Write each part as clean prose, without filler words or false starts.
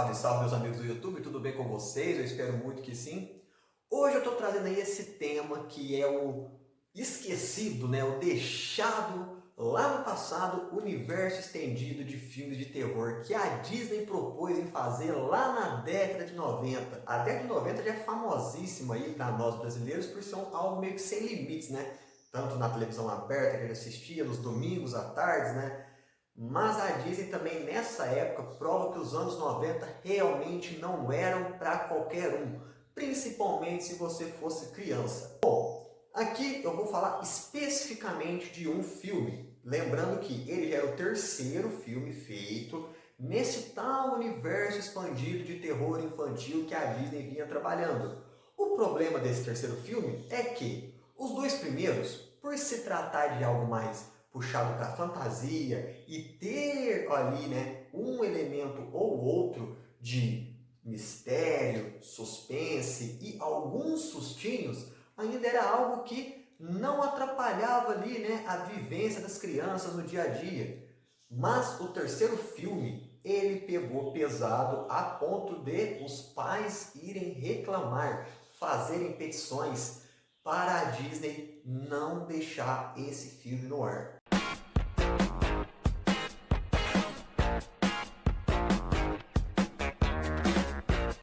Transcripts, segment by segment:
Salve, salve meus amigos do YouTube, tudo bem com vocês? Eu espero muito que sim. Hoje eu estou trazendo aí esse tema que é o esquecido, né? O deixado lá no passado universo estendido de filmes de terror que a Disney propôs em fazer lá na década de 90. A década de 90 já é famosíssima aí para nós brasileiros por ser algo meio que sem limites, né? Tanto na televisão aberta que a gente assistia nos domingos à tarde, né? Mas a Disney também nessa época prova que os anos 90 realmente não eram para qualquer um, principalmente se você fosse criança. Bom, aqui eu vou falar especificamente de um filme, lembrando que ele já era o terceiro filme feito nesse tal universo expandido de terror infantil que a Disney vinha trabalhando. O problema desse terceiro filme é que os dois primeiros, por se tratar de algo mais puxado para fantasia e ter ali, né, um elemento ou outro de mistério, suspense e alguns sustinhos, ainda era algo que não atrapalhava ali, né, a vivência das crianças no dia a dia. Mas o terceiro filme, ele pegou pesado a ponto de os pais irem reclamar, fazerem petições para a Disney não deixar esse filme no ar.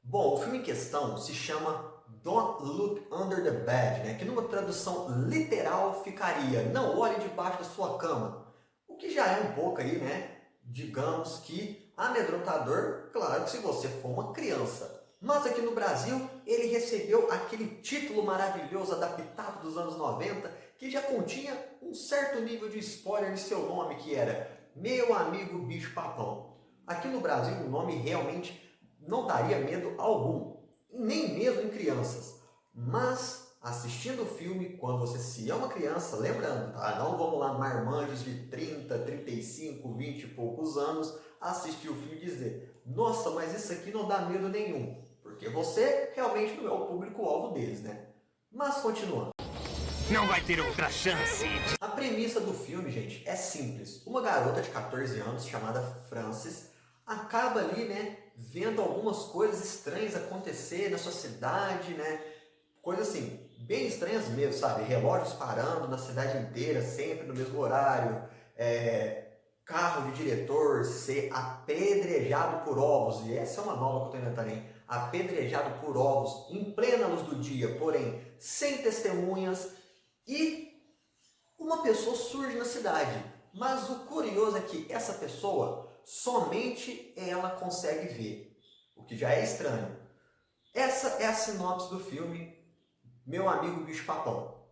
Bom, o filme em questão se chama Don't Look Under the Bed, né? Que numa tradução literal ficaria Não olhe debaixo da sua cama. O que já é um pouco aí, né? Digamos que amedrontador, claro que se você for uma criança. Mas aqui no Brasil ele recebeu aquele título maravilhoso adaptado dos anos 90 que já continha um certo nível de spoiler de seu nome, que era Meu Amigo Bicho Papão. Aqui no Brasil o nome realmente não daria medo algum, nem mesmo em crianças. Mas assistindo o filme, quando você se é uma criança, lembrando, tá? Não vamos lá marmanjos de 30, 35, 20 e poucos anos assistir o filme e dizer: nossa, mas isso aqui não dá medo nenhum, porque você realmente não é o público-alvo deles, né? Mas continuando. Não vai ter outra chance. A premissa do filme, gente, é simples. Uma garota de 14 anos chamada Frances acaba ali, né, vendo algumas coisas estranhas acontecer na sua cidade, né? Coisas assim, bem estranhas mesmo, sabe? Relógios parando na cidade inteira, sempre no mesmo horário. Carro de diretor ser apedrejado por ovos. E essa é uma nova que eu estou inventando, hein? Apedrejado por ovos em plena luz do dia, porém sem testemunhas. E uma pessoa surge na cidade. Mas o curioso é que essa pessoa somente ela consegue ver, o que já é estranho. Essa é a sinopse do filme Meu Amigo Bicho Papão.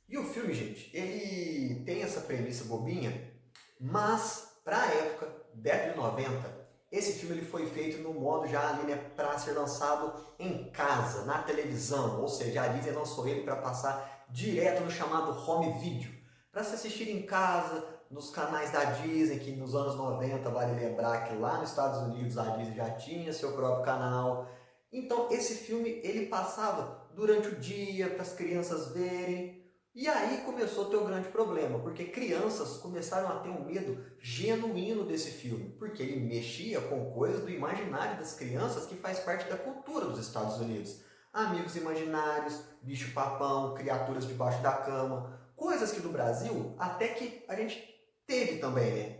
E o filme, gente, ele tem essa premissa bobinha, mas para a época, década de 90, esse filme ele foi feito no modo já ali, né, para ser lançado em casa, na televisão, ou seja, a Disney lançou ele para passar direto no chamado home video, para se assistir em casa, nos canais da Disney, que nos anos 90, vale lembrar que lá nos Estados Unidos a Disney já tinha seu próprio canal. Então esse filme ele passava durante o dia para as crianças verem. E aí começou a ter um grande problema, porque crianças começaram a ter um medo genuíno desse filme, porque ele mexia com coisas do imaginário das crianças que faz parte da cultura dos Estados Unidos. Amigos imaginários, bicho-papão, criaturas debaixo da cama, coisas que no Brasil até que a gente teve também, né?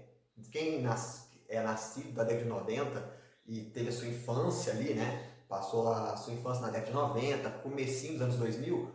Quem é nascido da década de 90 e teve a sua infância ali, né? Passou a sua infância na década de 90, comecinho dos anos 2000,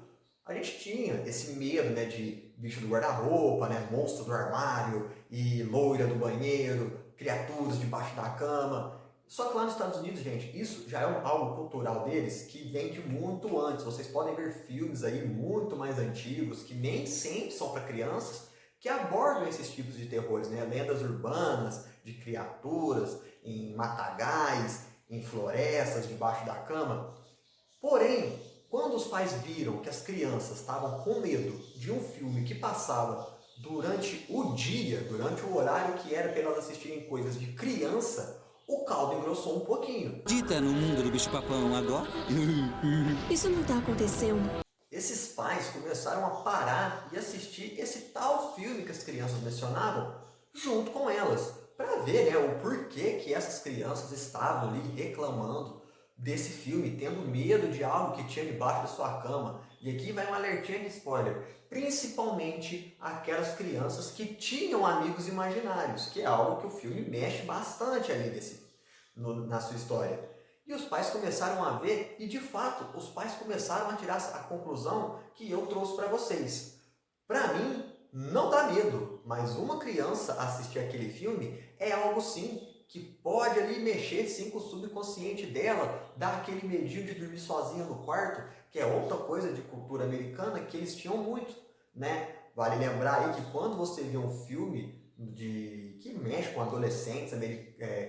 a gente tinha esse medo, né, de bicho do guarda-roupa, né, monstro do armário e loira do banheiro, criaturas debaixo da cama. Só que lá nos Estados Unidos, gente, isso já é algo cultural deles que vem de muito antes. Vocês podem ver filmes aí muito mais antigos, que nem sempre são para crianças, que abordam esses tipos de terrores, né? Lendas urbanas de criaturas em matagais, em florestas, debaixo da cama. Porém, quando os pais viram que as crianças estavam com medo de um filme que passava durante o dia, durante o horário que era para elas assistirem coisas de criança, o caldo engrossou um pouquinho. Dita no mundo do bicho-papão agora? Isso não está acontecendo. Esses pais começaram a parar e assistir esse tal filme que as crianças mencionavam junto com elas. para ver, né, o porquê que essas crianças estavam ali reclamando desse filme, tendo medo de algo que tinha debaixo da sua cama. E aqui vai um alertinha de spoiler, principalmente aquelas crianças que tinham amigos imaginários, que é algo que o filme mexe bastante ali na sua história. E os pais começaram a ver, e de fato, os pais começaram a tirar a conclusão que eu trouxe para vocês. Para mim, não dá medo, mas uma criança assistir aquele filme é algo sim que pode ali mexer sim com o subconsciente dela, dar aquele medinho de dormir sozinha no quarto, que é outra coisa de cultura americana que eles tinham muito, né? Vale lembrar aí que quando você vê um filme que mexe com adolescentes,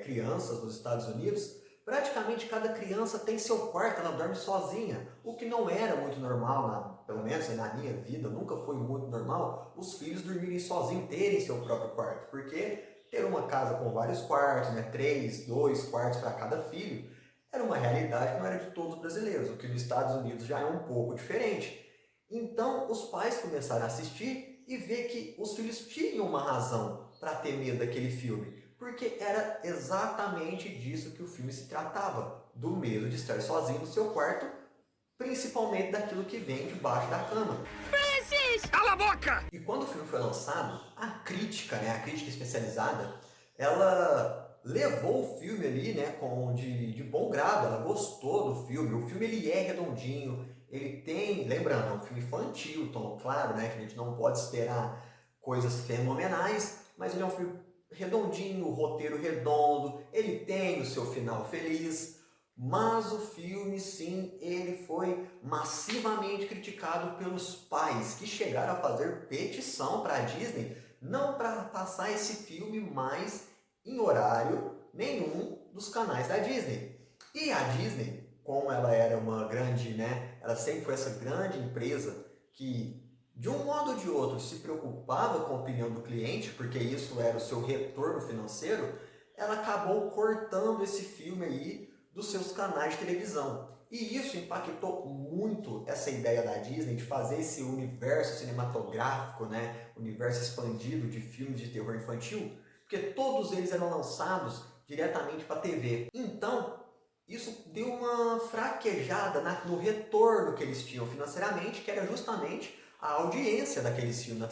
crianças dos Estados Unidos, praticamente cada criança tem seu quarto, ela dorme sozinha, o que não era muito normal, pelo menos na minha vida, nunca foi muito normal os filhos dormirem sozinhos, terem seu próprio quarto, porque ter uma casa com vários quartos, né, 3, 2 quartos para cada filho, era uma realidade que não era de todos os brasileiros, o que nos Estados Unidos já é um pouco diferente. Então os pais começaram a assistir e ver que os filhos tinham uma razão para ter medo daquele filme, porque era exatamente disso que o filme se tratava, do medo de estar sozinho no seu quarto, principalmente daquilo que vem debaixo da cama. Cala a boca! E quando o filme foi lançado, a crítica, né, a crítica especializada, ela levou o filme ali, né, de bom grado, ela gostou do filme. O filme ele é redondinho, ele tem, lembrando, é um filme infantil, então claro, né, que a gente não pode esperar coisas fenomenais, mas ele é um filme redondinho, roteiro redondo, ele tem o seu final feliz. Mas o filme, sim, ele foi massivamente criticado pelos pais, que chegaram a fazer petição para a Disney, não para passar esse filme mais em horário nenhum dos canais da Disney. E a Disney, como ela era uma grande, né, ela sempre foi essa grande empresa que, de um modo ou de outro, se preocupava com a opinião do cliente, porque isso era o seu retorno financeiro, ela acabou cortando esse filme aí dos seus canais de televisão. E isso impactou muito essa ideia da Disney de fazer esse universo cinematográfico, né, universo expandido de filmes de terror infantil, porque todos eles eram lançados diretamente para a TV. Então, isso deu uma fraquejada no retorno que eles tinham financeiramente, que era justamente a audiência daqueles filmes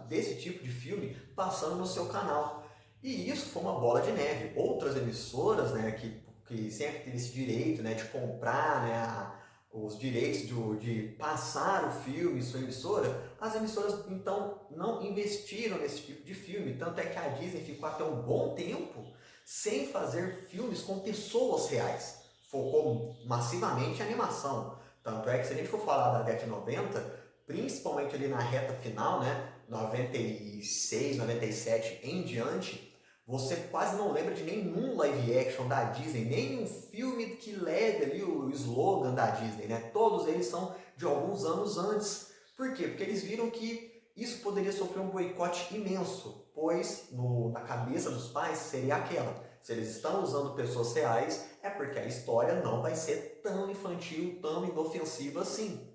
desse tipo de filme passando no seu canal. E isso foi uma bola de neve. Outras emissoras, né, que sempre teve esse direito, né, de comprar, né, os direitos de passar o filme em sua emissora, as emissoras então não investiram nesse tipo de filme. Tanto é que a Disney ficou até um bom tempo sem fazer filmes com pessoas reais. Focou massivamente em animação. Tanto é que se a gente for falar da década de 90, principalmente ali na reta final, né, 96, 97 em diante, você quase não lembra de nenhum live action da Disney, nenhum filme que leve ali o slogan da Disney, né? Todos eles são de alguns anos antes. Por quê? Porque eles viram que isso poderia sofrer um boicote imenso, pois na cabeça dos pais seria aquela: se eles estão usando pessoas reais, é porque a história não vai ser tão infantil, tão inofensiva assim.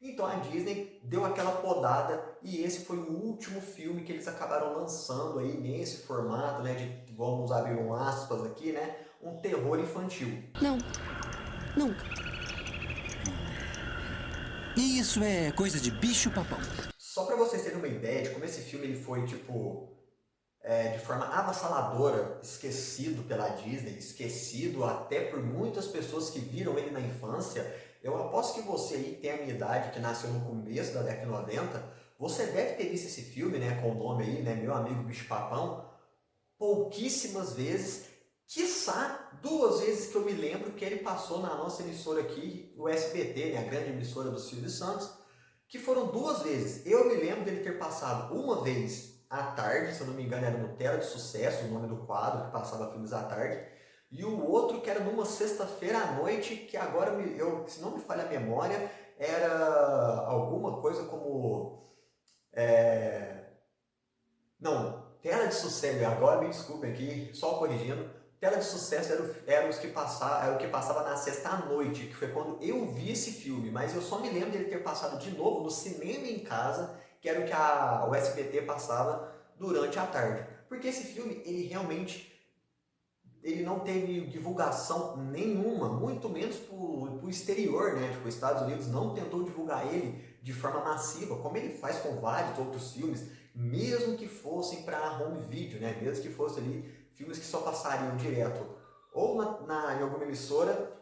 Então a Disney deu aquela podada e esse foi o último filme que eles acabaram lançando aí nesse formato, né, de, vamos abrir um aspas aqui, né, um terror infantil. Não, nunca. E isso é coisa de bicho-papão. Só para vocês terem uma ideia de como esse filme ele foi, de forma avassaladora, esquecido pela Disney, esquecido até por muitas pessoas que viram ele na infância. Eu aposto que você aí tem a minha idade, que nasceu no começo da década de 90, você deve ter visto esse filme, né, com o nome aí, né, Meu Amigo Bicho-Papão, pouquíssimas vezes, quiçá 2 vezes que eu me lembro que ele passou na nossa emissora aqui, o SBT, né, a grande emissora do Silvio Santos, que foram 2 vezes. Eu me lembro dele ter passado uma vez à tarde, se eu não me engano era no Tela de Sucesso, o nome do quadro que passava filmes à tarde, e o outro que era numa sexta-feira à noite, que agora, se não me falha a memória, era alguma coisa como... Não, Tela de Sucesso, agora me desculpem aqui, só corrigindo, Tela de Sucesso era o que passava na sexta à noite, que foi quando eu vi esse filme, mas eu só me lembro dele ter passado de novo no cinema em casa, que era o que o SBT passava durante a tarde. Porque esse filme, ele não teve divulgação nenhuma, muito menos pro exterior, né? Tipo, os Estados Unidos não tentou divulgar ele de forma massiva, como ele faz com vários outros filmes, mesmo que fossem para home video, né? Mesmo que fossem ali filmes que só passariam direto ou em alguma emissora,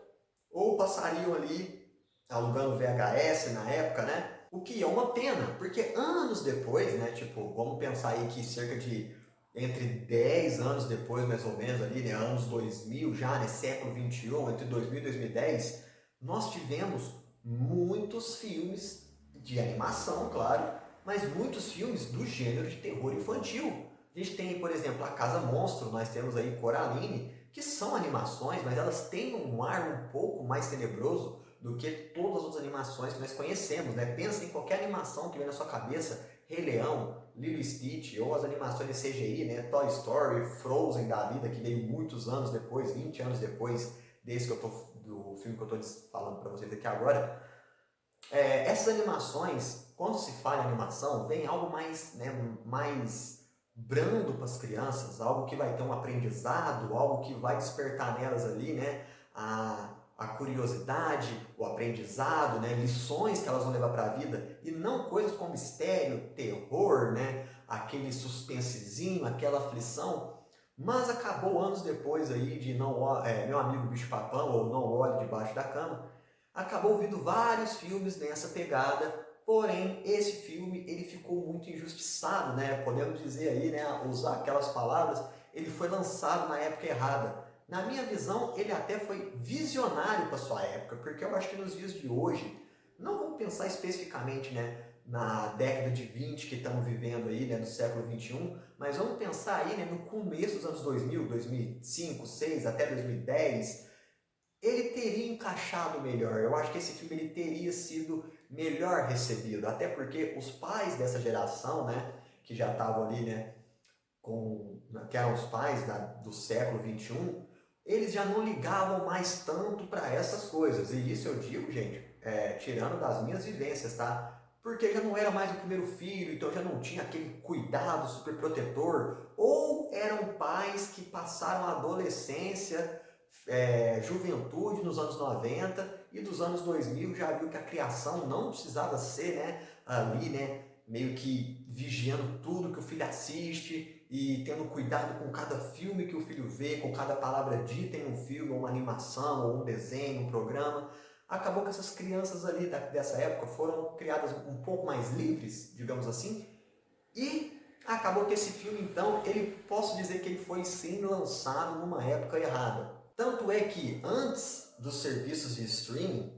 ou passariam ali alugando VHS na época, né? O que é uma pena, porque anos depois, né? Tipo, vamos pensar aí que cerca de entre 10 anos depois, mais ou menos, ali, né, anos 2000 já, né, século 21, entre 2000 e 2010, nós tivemos muitos filmes de animação, claro, mas muitos filmes do gênero de terror infantil. A gente tem, por exemplo, A Casa Monstro, nós temos aí Coraline, que são animações, mas elas têm um ar um pouco mais tenebroso do que todas as outras animações que nós conhecemos, né? Pensa em qualquer animação que vem na sua cabeça, Rei Leão, Lilo e Stitch, ou as animações de CGI, né? Toy Story, Frozen da vida, que veio muitos anos depois, 20 anos depois do filme que eu estou falando para vocês aqui agora. Essas animações, quando se fala em animação, vem algo mais, né, mais brando para as crianças, algo que vai ter um aprendizado, algo que vai despertar nelas ali, né, a curiosidade, o aprendizado, né, lições que elas vão levar para a vida, e não coisas como mistério, terror, né, aquele suspensezinho, aquela aflição. Mas acabou anos depois aí de Meu Amigo Bicho Papão, ou Não Olhe Debaixo da Cama, acabou vindo vários filmes nessa pegada, porém esse filme ele ficou muito injustiçado, né, podemos dizer aí, né, usar aquelas palavras, ele foi lançado na época errada. Na minha visão, ele até foi visionário para sua época, porque eu acho que nos dias de hoje, não vamos pensar especificamente, né, na década de 20 que estamos vivendo aí, né, do século 21, mas vamos pensar aí, né, no começo dos anos 2000, 2005, 2006, até 2010, ele teria encaixado melhor. Eu acho que esse filme ele teria sido melhor recebido, até porque os pais dessa geração, né, que já estavam ali, né, que eram os pais do século 21, eles já não ligavam mais tanto para essas coisas. E isso eu digo, gente, tirando das minhas vivências, tá? Porque já não era mais o primeiro filho, então já não tinha aquele cuidado super protetor. Ou eram pais que passaram a adolescência, juventude nos anos 90 e dos anos 2000 já viu que a criação não precisava ser, né, ali, né, meio que vigiando tudo que o filho assiste e tendo cuidado com cada filme que o filho vê, com cada palavra dita em um filme, ou uma animação, ou um desenho, um programa. Acabou que essas crianças ali dessa época foram criadas um pouco mais livres, digamos assim, e acabou que esse filme, então, posso dizer que ele foi sim lançado numa época errada. Tanto é que antes dos serviços de streaming,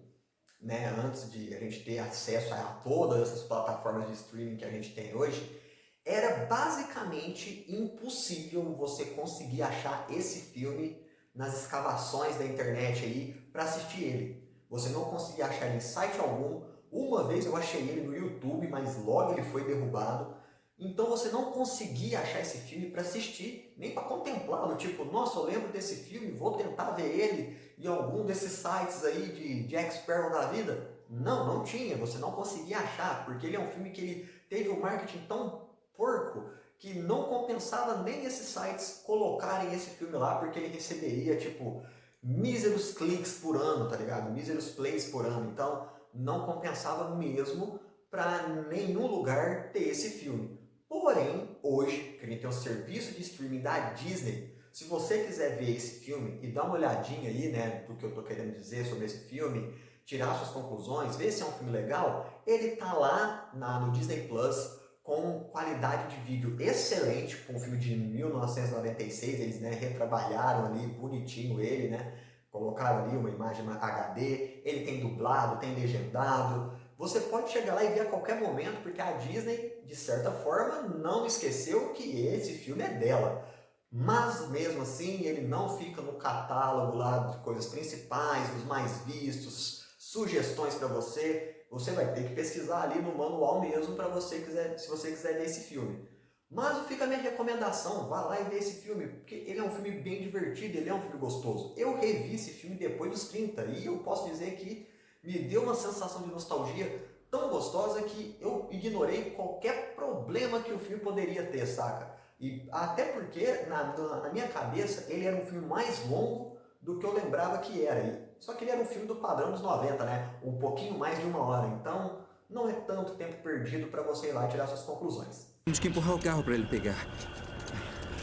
né, antes de a gente ter acesso a todas essas plataformas de streaming que a gente tem hoje, era basicamente impossível você conseguir achar esse filme nas escavações da internet aí para assistir ele. Você não conseguia achar ele em site algum. Uma vez eu achei ele no YouTube, mas logo ele foi derrubado. Então você não conseguia achar esse filme para assistir, nem para contemplá-lo. Tipo, nossa, eu lembro desse filme, vou tentar ver ele em algum desses sites aí de Jack Sparrow da vida. Não tinha, você não conseguia achar, porque ele é um filme que ele teve um marketing tão porco que não compensava nem esses sites colocarem esse filme lá, porque ele receberia, tipo, míseros cliques por ano, tá ligado? Míseros plays por ano. Então, não compensava mesmo para nenhum lugar ter esse filme. Porém, hoje, que a gente tem um serviço de streaming da Disney, se você quiser ver esse filme e dar uma olhadinha aí, né, do que eu tô querendo dizer sobre esse filme, tirar suas conclusões, ver se é um filme legal, ele tá lá no Disney Plus, com qualidade de vídeo excelente, com um filme de 1996, eles, né, retrabalharam ali bonitinho ele, né, colocaram ali uma imagem HD, ele tem dublado, tem legendado, você pode chegar lá e ver a qualquer momento, porque a Disney, de certa forma, não esqueceu que esse filme é dela. Mas mesmo assim, ele não fica no catálogo lá de coisas principais, dos mais vistos, sugestões para você. Você vai ter que pesquisar ali no manual mesmo para você se você quiser ver esse filme. Mas fica a minha recomendação, vá lá e vê esse filme, porque ele é um filme bem divertido, ele é um filme gostoso. Eu revi esse filme depois dos 30 e eu posso dizer que me deu uma sensação de nostalgia tão gostosa que eu ignorei qualquer problema que o filme poderia ter, saca? E até porque, na minha cabeça, ele era um filme mais longo do que eu lembrava que era. Só que ele era um filme do padrão dos 90, né? Um pouquinho mais de 1 hora. Então, não é tanto tempo perdido para você ir lá e tirar suas conclusões. Temos que empurrar o carro para ele pegar.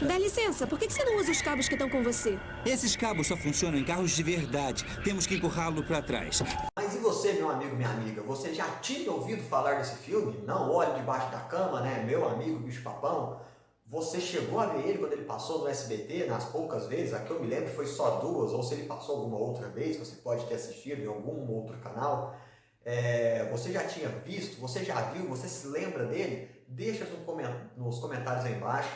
Dá licença, por que você não usa os cabos que estão com você? Esses cabos só funcionam em carros de verdade. Temos que empurrá-lo para trás. Mas e você, meu amigo, minha amiga? Você já tinha ouvido falar desse filme? Não olhe debaixo da cama, né? Meu amigo Bicho-Papão. Você chegou a ver ele quando ele passou no SBT, nas poucas vezes? A que eu me lembro foi só 2, ou se ele passou alguma outra vez, você pode ter assistido em algum outro canal. Você já tinha visto? Você já viu? Você se lembra dele? Deixa nos comentários aí embaixo.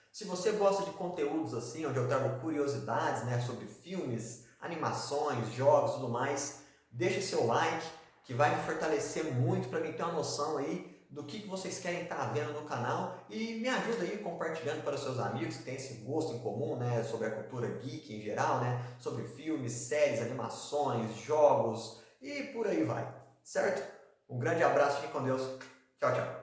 Se você gosta de conteúdos assim, onde eu trago curiosidades, né, sobre filmes, animações, jogos e tudo mais, deixa seu like, que vai me fortalecer muito para mim ter uma noção aí do que vocês querem estar vendo no canal, e me ajuda aí compartilhando para os seus amigos que têm esse gosto em comum, né, sobre a cultura geek em geral, né, sobre filmes, séries, animações, jogos e por aí vai, certo? Um grande abraço, fique com Deus, tchau, tchau.